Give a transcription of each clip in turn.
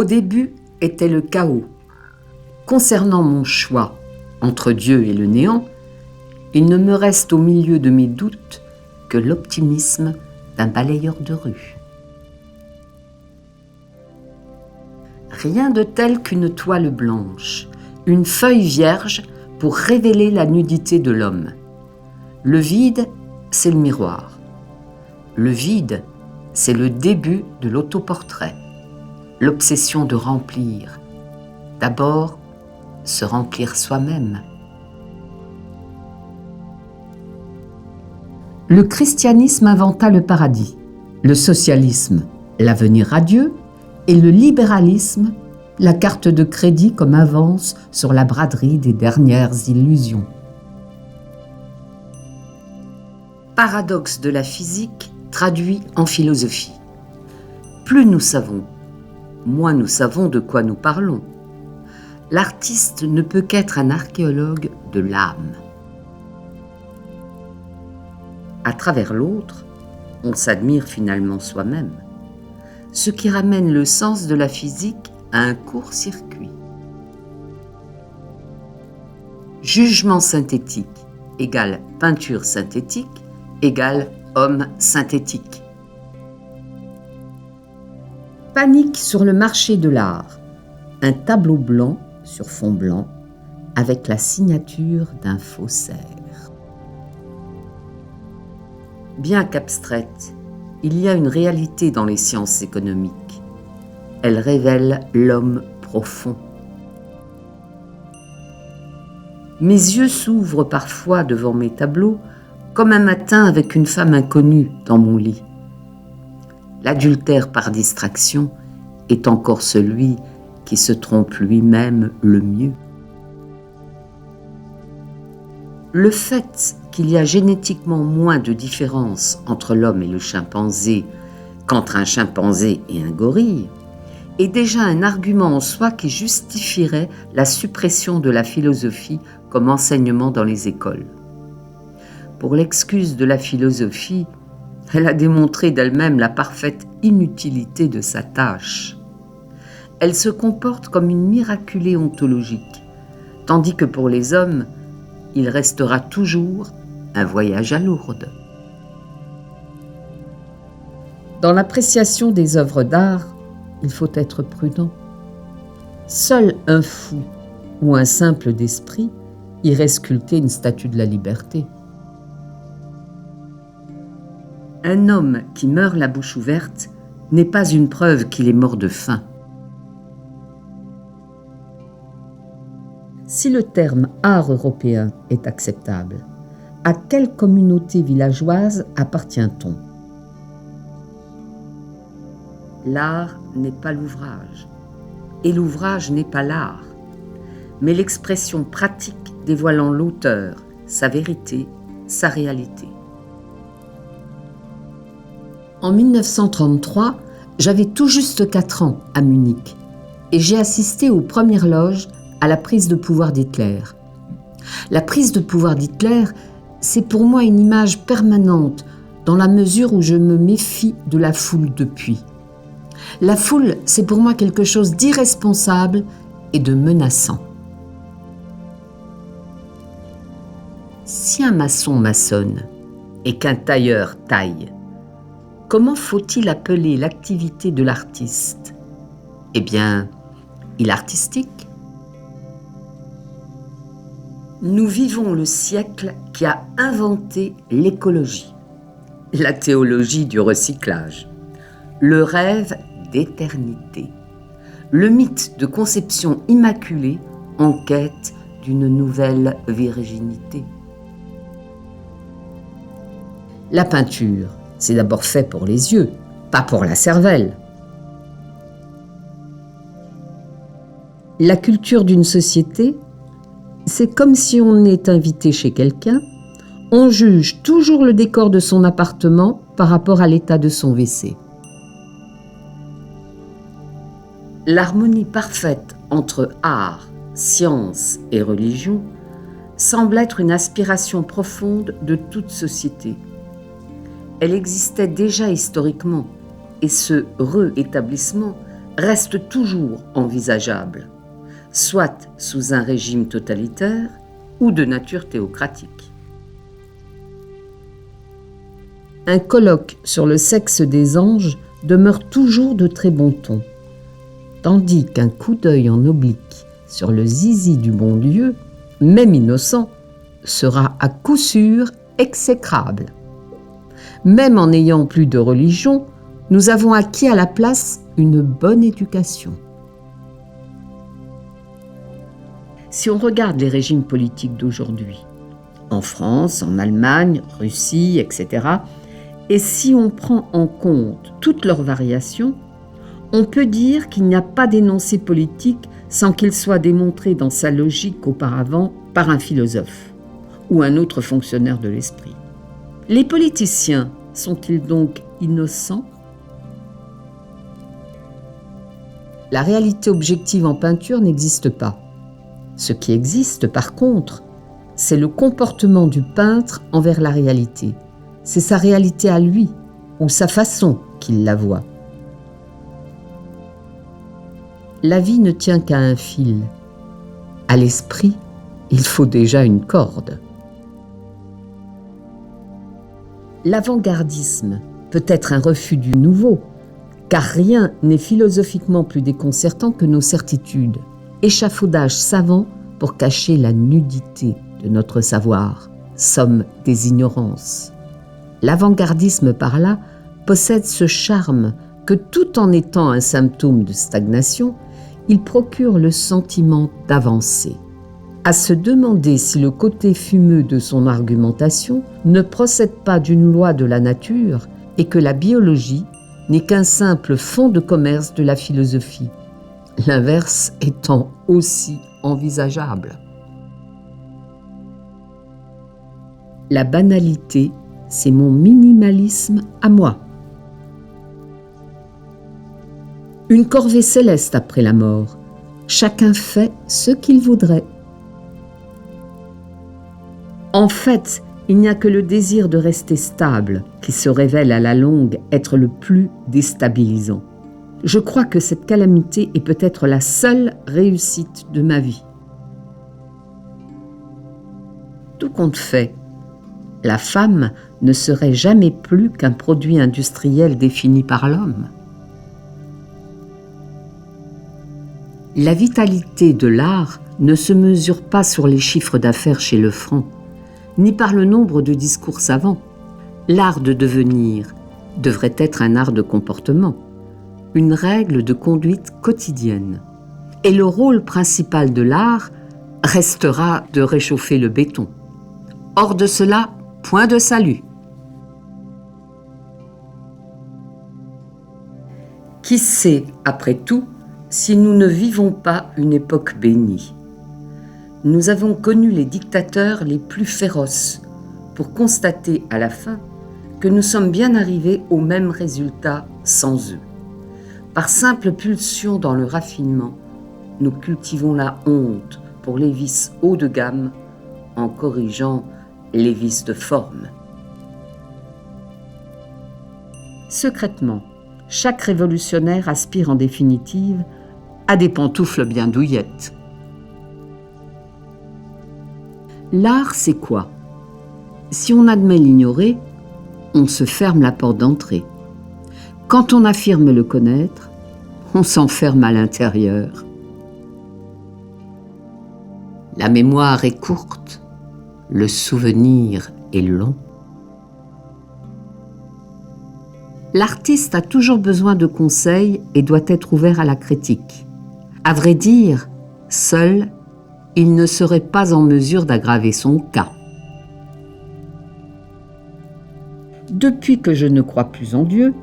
Au début était le chaos. Concernant mon choix entre Dieu et le néant, il ne me reste au milieu de mes doutes que l'optimisme d'un balayeur de rue. Rien de tel qu'une toile blanche, une feuille vierge pour révéler la nudité de l'homme. Le vide, c'est le miroir. Le vide, c'est le début de l'autoportrait, l'obsession de remplir. D'abord, se remplir soi-même. Le christianisme inventa le paradis, le socialisme, l'avenir radieux, et le libéralisme, la carte de crédit comme avance sur la braderie des dernières illusions. Paradoxe de la physique traduit en philosophie. Plus nous savons, moins nous savons de quoi nous parlons. L'artiste ne peut qu'être un archéologue de l'âme. À travers l'autre, on s'admire finalement soi-même, ce qui ramène le sens de la physique à un court-circuit. Jugement synthétique égale peinture synthétique égale homme synthétique. Panique sur le marché de l'art. Un tableau blanc sur fond blanc avec la signature d'un faussaire. Bien qu'abstraite, il y a une réalité dans les sciences économiques. Elle révèle l'homme profond. Mes yeux s'ouvrent parfois devant mes tableaux comme un matin avec une femme inconnue dans mon lit. L'adultère par distraction est encore celui qui se trompe lui-même le mieux. Le fait qu'il y a génétiquement moins de différence entre l'homme et le chimpanzé qu'entre un chimpanzé et un gorille est déjà un argument en soi qui justifierait la suppression de la philosophie comme enseignement dans les écoles. Pour l'excuse de la philosophie, elle a démontré d'elle-même la parfaite inutilité de sa tâche. Elle se comporte comme une miraculée ontologique, tandis que pour les hommes, il restera toujours un voyage à Lourdes. Dans l'appréciation des œuvres d'art, il faut être prudent. Seul un fou ou un simple d'esprit irait sculpter une statue de la liberté. Un homme qui meurt la bouche ouverte n'est pas une preuve qu'il est mort de faim. Si le terme art européen est acceptable, à quelle communauté villageoise appartient-on ? L'art n'est pas l'ouvrage, et l'ouvrage n'est pas l'art, mais l'expression pratique dévoilant l'auteur, sa vérité, sa réalité. En 1933, j'avais tout juste 4 ans à Munich, et j'ai assisté aux premières loges à la prise de pouvoir d'Hitler. La prise de pouvoir d'Hitler, c'est pour moi une image permanente dans la mesure où je me méfie de la foule depuis. La foule, c'est pour moi quelque chose d'irresponsable et de menaçant. Si un maçon maçonne et qu'un tailleur taille, comment faut-il appeler l'activité de l'artiste ? Eh bien, il est artistique. Nous vivons le siècle qui a inventé l'écologie, la théologie du recyclage, le rêve d'éternité, le mythe de conception immaculée en quête d'une nouvelle virginité. La peinture, c'est d'abord fait pour les yeux, pas pour la cervelle. La culture d'une société, c'est comme si on est invité chez quelqu'un, on juge toujours le décor de son appartement par rapport à l'état de son WC. L'harmonie parfaite entre art, science et religion semble être une aspiration profonde de toute société. Elle existait déjà historiquement, et ce re-établissement reste toujours envisageable, soit sous un régime totalitaire ou de nature théocratique. Un colloque sur le sexe des anges demeure toujours de très bon ton, tandis qu'un coup d'œil en oblique sur le zizi du bon Dieu, même innocent, sera à coup sûr exécrable. Même en n'ayant plus de religion, nous avons acquis à la place une bonne éducation. Si on regarde les régimes politiques d'aujourd'hui, en France, en Allemagne, Russie, etc., et si on prend en compte toutes leurs variations, on peut dire qu'il n'y a pas d'énoncé politique sans qu'il soit démontré dans sa logique auparavant par un philosophe ou un autre fonctionnaire de l'esprit. Les politiciens sont-ils donc innocents ? La réalité objective en peinture n'existe pas. Ce qui existe, par contre, c'est le comportement du peintre envers la réalité. C'est sa réalité à lui, ou sa façon qu'il la voit. La vie ne tient qu'à un fil. À l'esprit, il faut déjà une corde. L'avant-gardisme peut être un refus du nouveau, car rien n'est philosophiquement plus déconcertant que nos certitudes, échafaudage savant pour cacher la nudité de notre savoir, somme des ignorances. L'avant-gardisme, par là, possède ce charme que, tout en étant un symptôme de stagnation, il procure le sentiment d'avancer. À se demander si le côté fumeux de son argumentation ne procède pas d'une loi de la nature et que la biologie n'est qu'un simple fonds de commerce de la philosophie, l'inverse étant aussi envisageable. La banalité, c'est mon minimalisme à moi. Une corvée céleste après la mort. Chacun fait ce qu'il voudrait. En fait, il n'y a que le désir de rester stable qui se révèle à la longue être le plus déstabilisant. Je crois que cette calamité est peut-être la seule réussite de ma vie. Tout compte fait, la femme ne serait jamais plus qu'un produit industriel défini par l'homme. La vitalité de l'art ne se mesure pas sur les chiffres d'affaires chez Lefranc, ni par le nombre de discours savants. L'art de devenir devrait être un art de comportement, une règle de conduite quotidienne. Et le rôle principal de l'art restera de réchauffer le béton. Hors de cela, point de salut. Qui sait, après tout, si nous ne vivons pas une époque bénie ? Nous avons connu les dictateurs les plus féroces pour constater à la fin que nous sommes bien arrivés au même résultat sans eux. Par simple pulsion dans le raffinement, nous cultivons la honte pour les vices haut de gamme en corrigeant les vices de forme. Secrètement, chaque révolutionnaire aspire en définitive à des pantoufles bien douillettes. L'art, c'est quoi ? Si on admet l'ignorer, on se ferme la porte d'entrée. Quand on affirme le connaître, on s'enferme à l'intérieur. La mémoire est courte, le souvenir est long. L'artiste a toujours besoin de conseils et doit être ouvert à la critique. À vrai dire, seul, il ne serait pas en mesure d'aggraver son cas. Depuis que je ne crois plus en Dieu,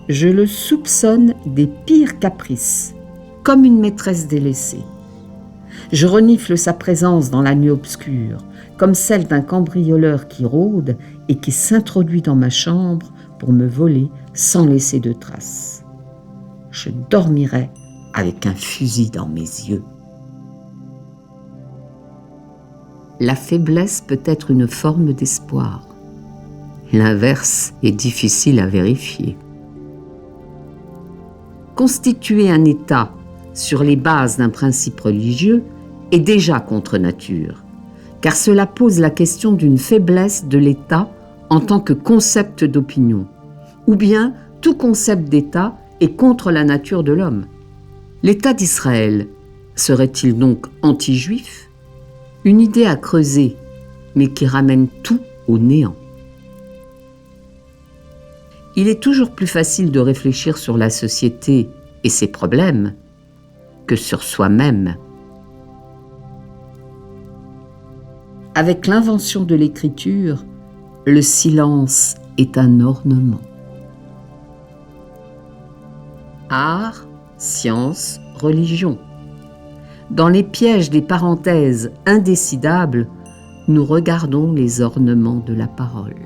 je le soupçonne des pires caprices, comme une maîtresse délaissée. Je renifle sa présence dans la nuit obscure, comme celle d'un cambrioleur qui rôde et qui s'introduit dans ma chambre pour me voler sans laisser de traces. Je dormirai avec un fusil dans mes yeux. La faiblesse peut être une forme d'espoir. L'inverse est difficile à vérifier. constituer un État sur les bases d'un principe religieux est déjà contre nature, car cela pose la question d'une faiblesse de l'État en tant que concept d'opinion, ou bien tout concept d'État est contre la nature de l'homme. L'État d'Israël serait-il donc anti-juif? Une idée à creuser, mais qui ramène tout au néant. Il est toujours plus facile de réfléchir sur la société et ses problèmes que sur soi-même. Avec l'invention de l'écriture, le silence est un ornement. Art, science, religion. Dans les pièges des parenthèses indécidables, nous regardons les ornements de la parole.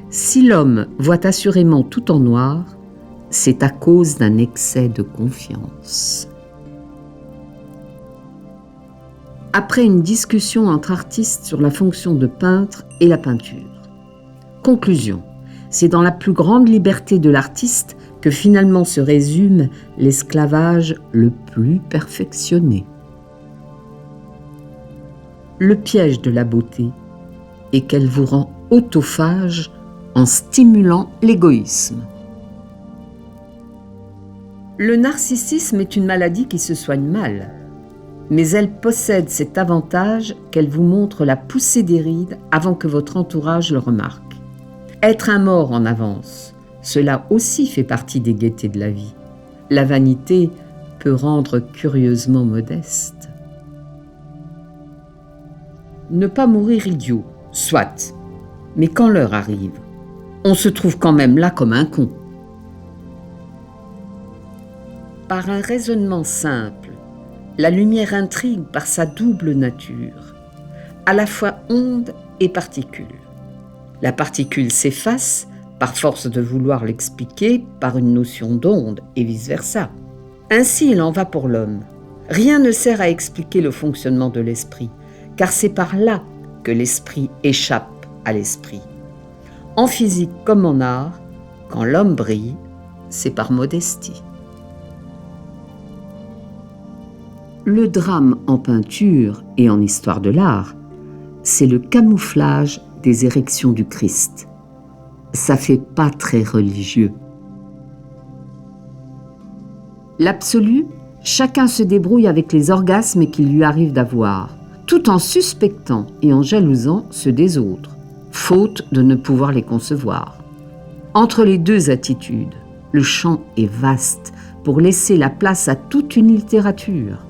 Si l'homme voit assurément tout en noir, c'est à cause d'un excès de confiance. Après une discussion entre artistes sur la fonction de peintre et la peinture. Conclusion, c'est dans la plus grande liberté de l'artiste que finalement se résume l'esclavage le plus perfectionné. Le piège de la beauté est qu'elle vous rend autophage en stimulant l'égoïsme. Le narcissisme est une maladie qui se soigne mal, mais elle possède cet avantage qu'elle vous montre la poussée des rides avant que votre entourage le remarque. Être un mort en avance, cela aussi fait partie des gaietés de la vie. La vanité peut rendre curieusement modeste. Ne pas mourir idiot, soit, mais quand l'heure arrive, on se trouve quand même là comme un con. Par un raisonnement simple, la lumière intrigue par sa double nature, à la fois onde et particule. La particule s'efface par force de vouloir l'expliquer par une notion d'onde et vice-versa. Ainsi il en va pour l'homme. Rien ne sert à expliquer le fonctionnement de l'esprit, car c'est par là que l'esprit échappe à l'esprit. En physique comme en art, quand l'homme brille, c'est par modestie. Le drame en peinture et en histoire de l'art, c'est le camouflage des érections du Christ. Ça fait pas très religieux. L'absolu, chacun se débrouille avec les orgasmes qu'il lui arrive d'avoir, tout en suspectant et en jalousant ceux des autres, faute de ne pouvoir les concevoir. Entre les deux attitudes, le champ est vaste pour laisser la place à toute une littérature.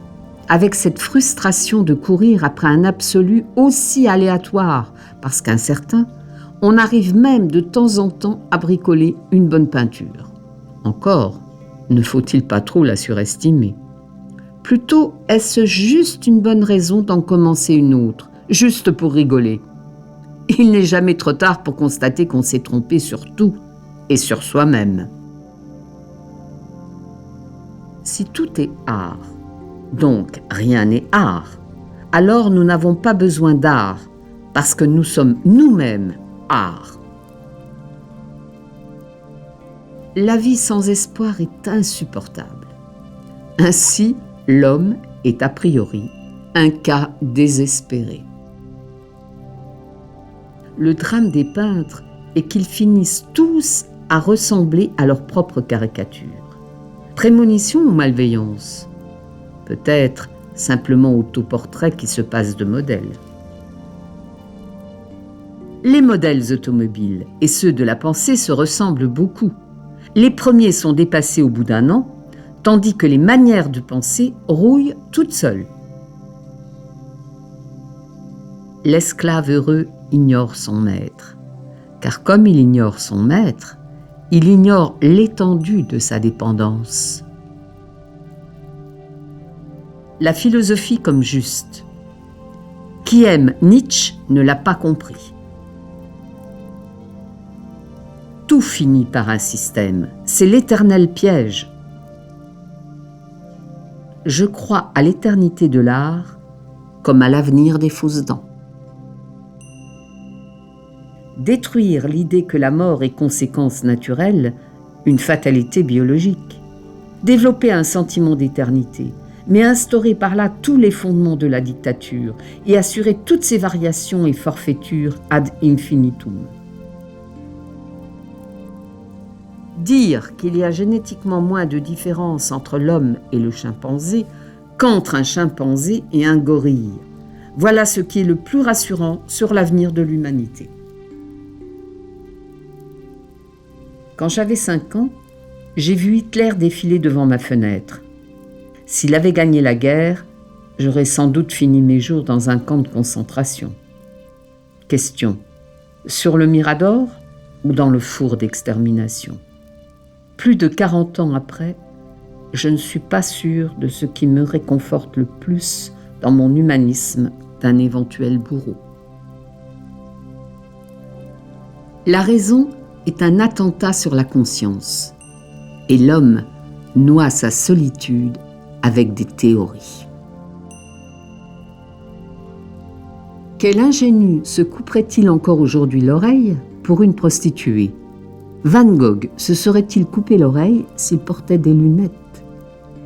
Avec cette frustration de courir après un absolu aussi aléatoire, parce qu'incertain, on arrive même de temps en temps à bricoler une bonne peinture. Encore, ne faut-il pas trop la surestimer. Plutôt, est-ce juste une bonne raison d'en commencer une autre, juste pour rigoler? Il n'est jamais trop tard pour constater qu'on s'est trompé sur tout et sur soi-même. Si tout est art, donc rien n'est art, alors nous n'avons pas besoin d'art, parce que nous sommes nous-mêmes art. La vie sans espoir est insupportable. Ainsi, l'homme est a priori un cas désespéré. Le drame des peintres est qu'ils finissent tous à ressembler à leur propre caricature. Prémonition ou malveillance? Peut-être simplement autoportrait qui se passe de modèle. Les modèles automobiles et ceux de la pensée se ressemblent beaucoup. Les premiers sont dépassés au bout d'un an, tandis que les manières de penser rouillent toutes seules. L'esclave heureux ignore son maître, car comme il ignore son maître, il ignore l'étendue de sa dépendance. La philosophie comme juste. Qui aime Nietzsche ne l'a pas compris. Tout finit par un système, c'est l'éternel piège. Je crois à l'éternité de l'art comme à l'avenir des fausses dents. Détruire l'idée que la mort est conséquence naturelle une fatalité biologique. Développer un sentiment d'éternité, mais instaurer par là tous les fondements de la dictature et assurer toutes ses variations et forfaitures ad infinitum. Dire qu'il y a génétiquement moins de différence entre l'homme et le chimpanzé qu'entre un chimpanzé et un gorille, voilà ce qui est le plus rassurant sur l'avenir de l'humanité. Quand j'avais 5 ans, j'ai vu Hitler défiler devant ma fenêtre. S'il avait gagné la guerre, j'aurais sans doute fini mes jours dans un camp de concentration. Question: sur le Mirador ou dans le four d'extermination? Plus de 40 ans après, je ne suis pas sûre de ce qui me réconforte le plus dans mon humanisme d'un éventuel bourreau. La raison est un attentat sur la conscience, et l'homme noie sa solitude avec des théories. Quel ingénu se couperait-il encore aujourd'hui l'oreille pour une prostituée? Van Gogh se serait-il coupé l'oreille s'il portait des lunettes?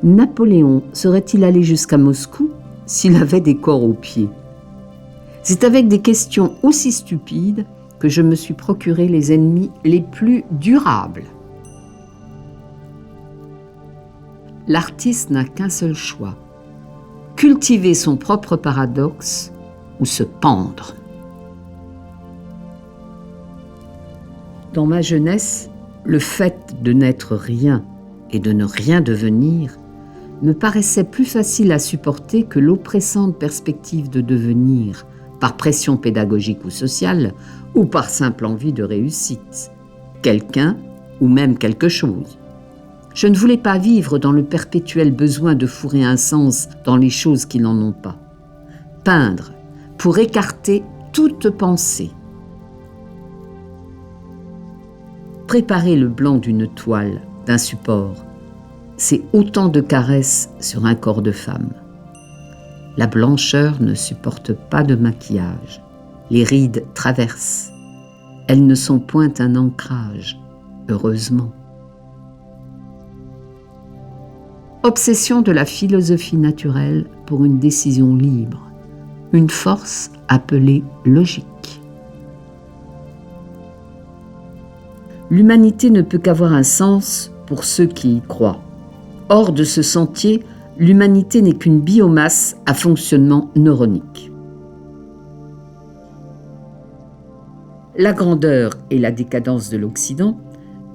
Napoléon serait-il allé jusqu'à Moscou s'il avait des corps aux pieds? C'est avec des questions aussi stupides que je me suis procuré les ennemis les plus durables. L'artiste n'a qu'un seul choix: cultiver son propre paradoxe ou se pendre. Dans ma jeunesse, le fait de n'être rien et de ne rien devenir me paraissait plus facile à supporter que l'oppressante perspective de devenir, par pression pédagogique ou sociale, ou par simple envie de réussite, quelqu'un ou même quelque chose. Je ne voulais pas vivre dans le perpétuel besoin de fourrer un sens dans les choses qui n'en ont pas. Peindre pour écarter toute pensée. Préparer le blanc d'une toile, d'un support, c'est autant de caresses sur un corps de femme. La blancheur ne supporte pas de maquillage. Les rides traversent. Elles ne sont point un ancrage, heureusement. Obsession de la philosophie naturelle pour une décision libre, une force appelée logique. L'humanité ne peut qu'avoir un sens pour ceux qui y croient. Hors de ce sentier, l'humanité n'est qu'une biomasse à fonctionnement neuronique. La grandeur et la décadence de l'Occident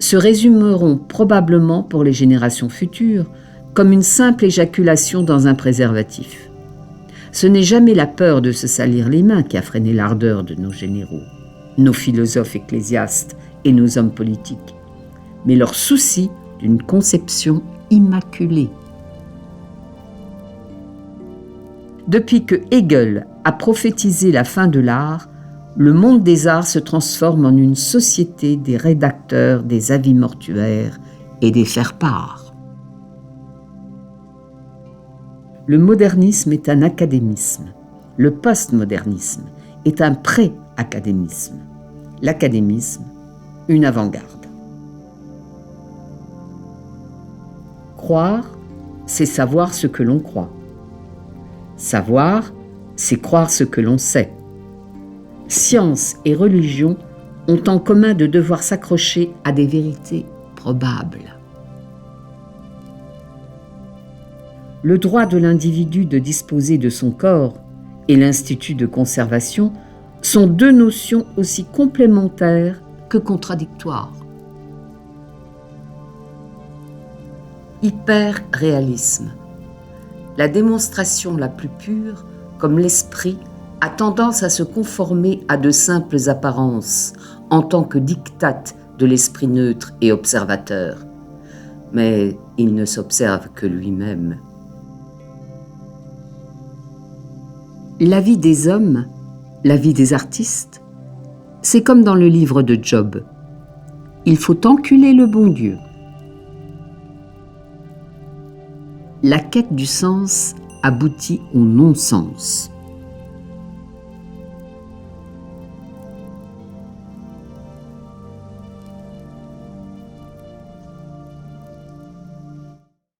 se résumeront probablement pour les générations futures comme une simple éjaculation dans un préservatif. Ce n'est jamais la peur de se salir les mains qui a freiné l'ardeur de nos généraux, nos philosophes ecclésiastes et nos hommes politiques, mais leur souci d'une conception immaculée. Depuis que Hegel a prophétisé la fin de l'art, le monde des arts se transforme en une société des rédacteurs des avis mortuaires et des faire-part. Le modernisme est un académisme. Le postmodernisme est un pré-académisme. L'académisme, une avant-garde. Croire, c'est savoir ce que l'on croit. Savoir, c'est croire ce que l'on sait. Science et religion ont en commun de devoir s'accrocher à des vérités probables. Le droit de l'individu de disposer de son corps et l'institut de conservation sont deux notions aussi complémentaires que contradictoires. Hyper-réalisme. La démonstration la plus pure, comme l'esprit, a tendance à se conformer à de simples apparences en tant que diktat de l'esprit neutre et observateur. Mais il ne s'observe que lui-même. La vie des hommes, la vie des artistes, c'est comme dans le livre de Job. Il faut enculer le bon Dieu. La quête du sens aboutit au non-sens.